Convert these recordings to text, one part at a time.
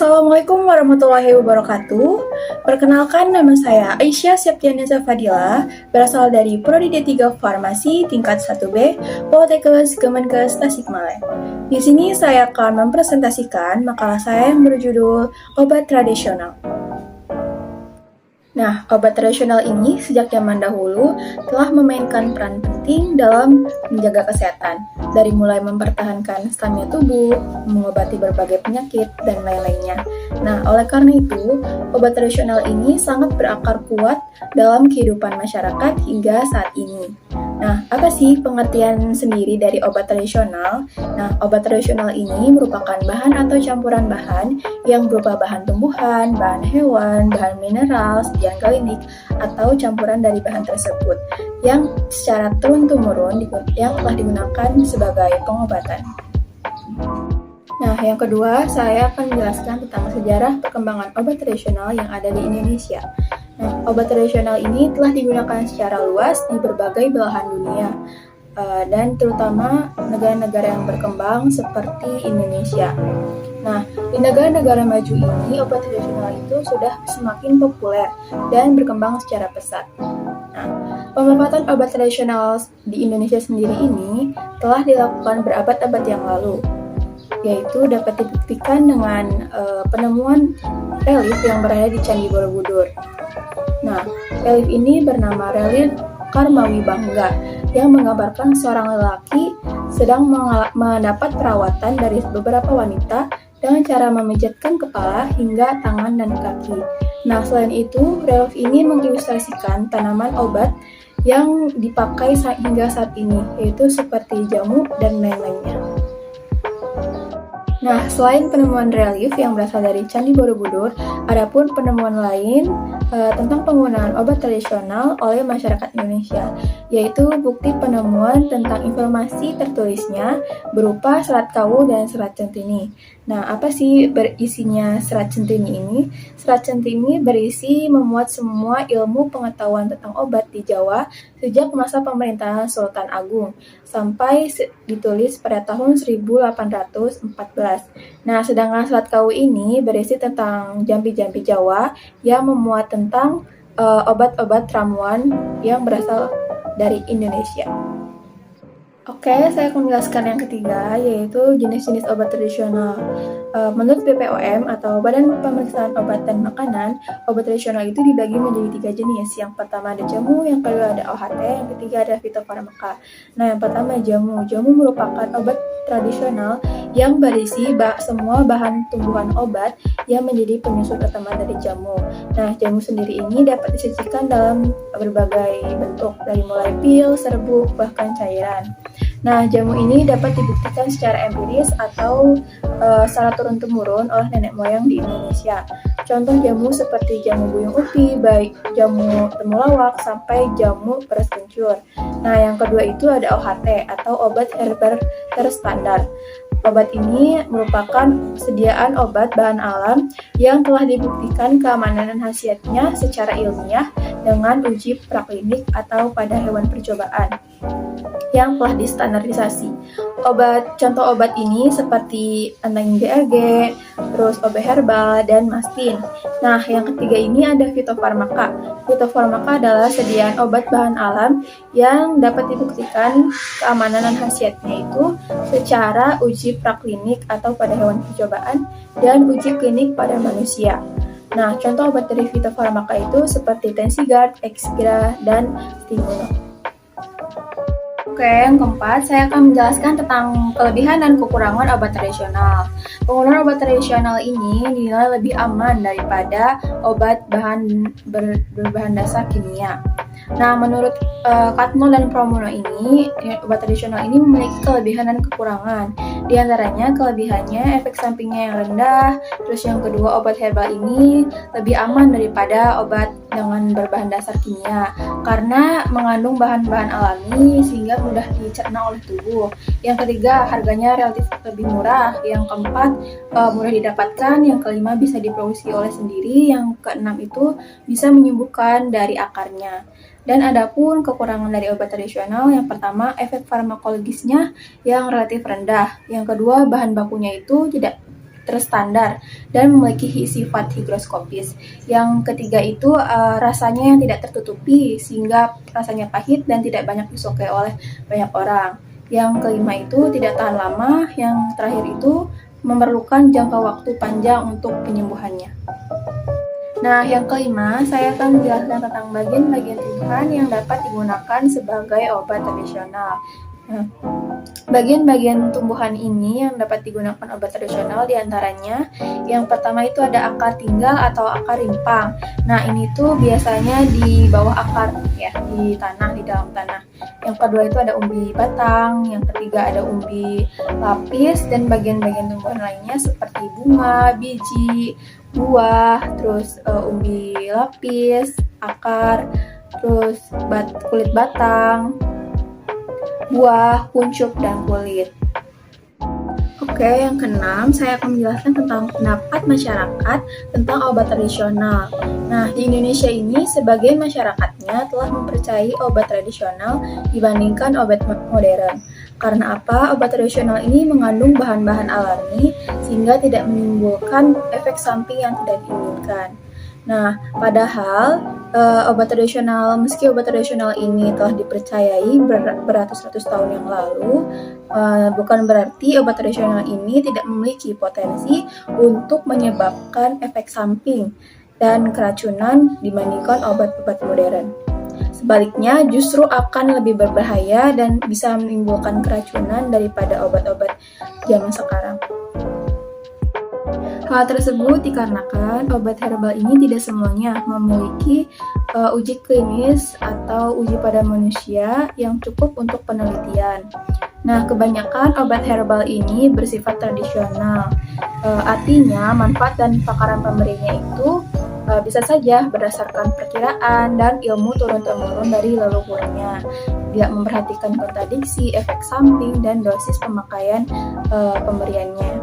Assalamualaikum warahmatullahi wabarakatuh. Perkenalkan, nama saya Aisyah Septianiza Fadila, berasal dari Prodi D3 Farmasi tingkat 1B, Poltekkes Kemenkes Tasikmalaya. Di sini saya akan mempresentasikan makalah saya yang berjudul Obat Tradisional. Nah, obat tradisional ini sejak zaman dahulu telah memainkan peran penting dalam menjaga kesehatan, dari mulai mempertahankan stamina tubuh, mengobati berbagai penyakit, dan lain-lainnya. Nah, oleh karena itu, obat tradisional ini sangat berakar kuat dalam kehidupan masyarakat hingga saat ini. Nah, apa sih pengertian sendiri dari obat tradisional? Nah, obat tradisional ini merupakan bahan atau campuran bahan yang berupa bahan tumbuhan, bahan hewan, bahan mineral, sejian klinik, atau campuran dari bahan tersebut yang secara turun-temurun yang telah digunakan sebagai pengobatan. Nah, yang kedua, saya akan menjelaskan tentang sejarah perkembangan obat tradisional yang ada di Indonesia. Nah, obat tradisional ini telah digunakan secara luas di berbagai belahan dunia, dan terutama negara-negara yang berkembang seperti Indonesia. Nah, di negara-negara maju ini, obat tradisional itu sudah semakin populer dan berkembang secara pesat. Nah, pemanfaatan obat tradisional di Indonesia sendiri ini telah dilakukan berabad-abad yang lalu, yaitu dapat dibuktikan dengan penemuan relief yang berada di Candi Borobudur. Nah, relief ini bernama relief Karmawi Bangga yang menggambarkan seorang lelaki sedang mendapat perawatan dari beberapa wanita dengan cara memijatkan kepala hingga tangan dan kaki. Nah, selain itu, relief ini mengilustrasikan tanaman obat yang dipakai hingga saat ini, yaitu seperti jamu dan lain-lainnya. Nah, selain penemuan relief yang berasal dari Candi Borobudur, ada pun penemuan lain tentang penggunaan obat tradisional oleh masyarakat Indonesia, yaitu bukti penemuan tentang informasi tertulisnya berupa serat kawu dan serat centini. Nah, apa sih berisinya serat centini ini? Serat centini berisi memuat semua ilmu pengetahuan tentang obat di Jawa sejak masa pemerintahan Sultan Agung sampai ditulis pada tahun 1814. Nah, sedangkan serat kawu ini berisi tentang jampi-jampi Jawa yang memuat tentang obat-obat ramuan yang berasal dari Indonesia. Oke, saya akan menjelaskan yang ketiga, yaitu jenis-jenis obat tradisional. Menurut BPOM atau Badan Pemeriksaan Obat dan Makanan, obat tradisional itu dibagi menjadi 3 jenis. Yang pertama ada jamu, yang kedua ada OHT, yang ketiga ada fitofarmaka. Nah, yang pertama jamu. Jamu merupakan obat tradisional yang berisi semua bahan tumbuhan obat yang menjadi penyusun utama dari jamu. Nah, jamu sendiri ini dapat disajikan dalam berbagai bentuk, dari mulai pil, serbuk, bahkan cairan. Nah, jamu ini dapat dibuktikan secara empiris atau secara turun-temurun oleh nenek moyang di Indonesia. Contoh jamu seperti jamu buyung upi, baik jamu temulawak sampai jamu peres kencur. Nah, yang kedua itu ada OHT atau obat herber terstandar. Obat ini merupakan sediaan obat bahan alam yang telah dibuktikan keamanan dan khasiatnya secara ilmiah dengan uji praklinik atau pada hewan percobaan yang telah distandarisasi. Contoh obat ini seperti antangin GRG, terus OB herbal, dan mastin. Nah, yang ketiga ini ada fitofarmaka. Fitofarmaka adalah sediaan obat bahan alam yang dapat dibuktikan keamanan dan khasiatnya itu secara uji praklinik atau pada hewan percobaan dan uji klinik pada manusia. Nah, contoh obat dari fitofarmaka itu seperti Tensigard, Exgra, dan Stimuno. Oke, yang keempat, saya akan menjelaskan tentang kelebihan dan kekurangan obat tradisional. Penggunaan obat tradisional ini dinilai lebih aman daripada obat berbahan dasar kimia. Nah, menurut Katmul dan Pramono ini, obat tradisional ini memiliki kelebihan dan kekurangan. Di antaranya, kelebihannya efek sampingnya yang rendah, terus yang kedua obat herbal ini lebih aman daripada obat dengan berbahan dasar kimia, karena mengandung bahan-bahan alami sehingga mudah dicerna oleh tubuh. Yang ketiga, harganya relatif lebih murah. Yang keempat, mudah didapatkan. Yang kelima, bisa diproduksi oleh sendiri. Yang keenam itu bisa menyembuhkan dari akarnya. Dan adapun kekurangan dari obat tradisional, yang pertama efek farmakologisnya yang relatif rendah. Yang kedua, bahan bakunya itu tidak terstandar dan memiliki sifat higroskopis. Yang ketiga itu rasanya yang tidak tertutupi sehingga rasanya pahit dan tidak banyak disukai oleh banyak orang. Yang kelima itu tidak tahan lama. Yang terakhir itu memerlukan jangka waktu panjang untuk penyembuhannya. Nah, yang kelima, saya akan menjelaskan tentang bagian-bagian tumbuhan yang dapat digunakan sebagai obat tradisional. Nah, bagian-bagian tumbuhan ini yang dapat digunakan obat tradisional diantaranya yang pertama itu ada akar tinggal atau akar rimpang. Nah, ini tuh biasanya di bawah akar ya, di tanah, di dalam tanah. Yang kedua itu ada umbi batang, yang ketiga ada umbi lapis, dan bagian-bagian tumbuhan lainnya seperti bunga, biji, buah, terus umbi lapis, akar, terus kulit batang, buah, kuncup, dan kulit. Oke, yang keenam, saya akan menjelaskan tentang pendapat masyarakat tentang obat tradisional. Nah, di Indonesia ini, sebagian masyarakatnya telah mempercayai obat tradisional dibandingkan obat modern. Karena apa? Obat tradisional ini mengandung bahan-bahan alami sehingga tidak menimbulkan efek samping yang tidak diinginkan. Nah, padahal meski obat tradisional ini telah dipercayai beratus-ratus tahun yang lalu, bukan berarti obat tradisional ini tidak memiliki potensi untuk menyebabkan efek samping dan keracunan dibandingkan obat-obat modern. Sebaliknya, justru akan lebih berbahaya dan bisa menimbulkan keracunan daripada obat-obat zaman sekarang. Hal tersebut dikarenakan obat herbal ini tidak semuanya memiliki uji klinis atau uji pada manusia yang cukup untuk penelitian. Nah, kebanyakan obat herbal ini bersifat tradisional. Artinya, manfaat dan takaran pemberinya itu bisa saja berdasarkan perkiraan dan ilmu turun-temurun dari leluhurnya. Tidak memperhatikan kontradiksi, efek samping, dan dosis pemakaian pemberiannya.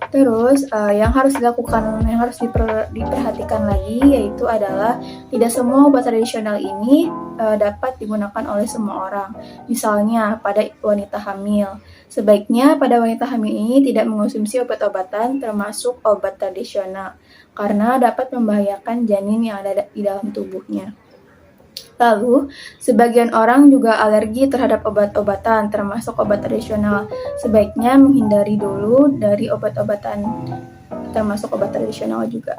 Terus yang harus diperhatikan lagi yaitu adalah tidak semua obat tradisional ini dapat digunakan oleh semua orang. Misalnya pada wanita hamil. Sebaiknya pada wanita hamil ini tidak mengonsumsi obat-obatan termasuk obat tradisional karena dapat membahayakan janin yang ada di dalam tubuhnya. Lalu, sebagian orang juga alergi terhadap obat-obatan, termasuk obat tradisional. Sebaiknya menghindari dulu dari obat-obatan, termasuk obat tradisional juga.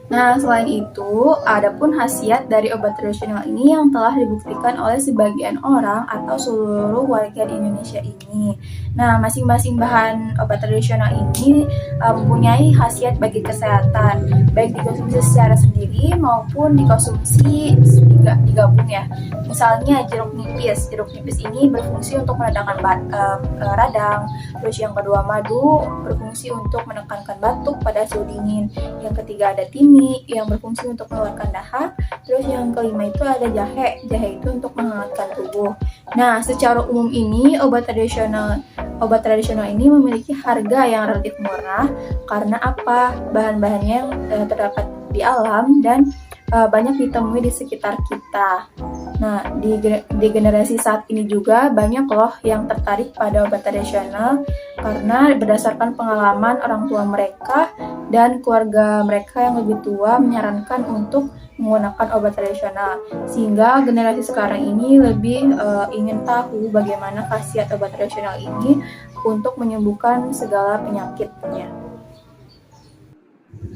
Nah, selain itu, ada pun khasiat dari obat tradisional ini yang telah dibuktikan oleh sebagian orang atau seluruh warga di Indonesia ini. Nah, masing-masing bahan obat tradisional ini mempunyai khasiat bagi kesehatan, baik dikonsumsi secara sendiri maupun dikonsumsi digabung ya. Misalnya jeruk nipis ini berfungsi untuk meredakan radang. Terus yang kedua madu berfungsi untuk menekankan batuk pada suhu dingin. Yang ketiga ada timun yang berfungsi untuk mengeluarkan dahak. Terus yang kelima itu ada jahe itu untuk menghangatkan tubuh. Nah, secara umum ini obat tradisional ini memiliki harga yang relatif murah karena apa? Bahan-bahannya yang terdapat di alam dan banyak ditemui di sekitar kita. Nah, di generasi saat ini juga banyak loh yang tertarik pada obat tradisional karena berdasarkan pengalaman orang tua mereka dan keluarga mereka yang lebih tua menyarankan untuk menggunakan obat tradisional. Sehingga generasi sekarang ini lebih ingin tahu bagaimana khasiat obat tradisional ini untuk menyembuhkan segala penyakitnya.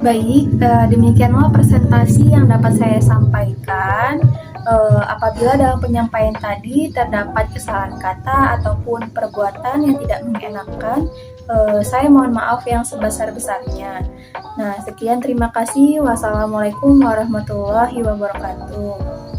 Baik, demikianlah presentasi yang dapat saya sampaikan. Apabila dalam penyampaian tadi terdapat kesalahan kata ataupun perbuatan yang tidak mengenakan, saya mohon maaf yang sebesar-besarnya. Nah, sekian, terima kasih. Wassalamualaikum warahmatullahi wabarakatuh.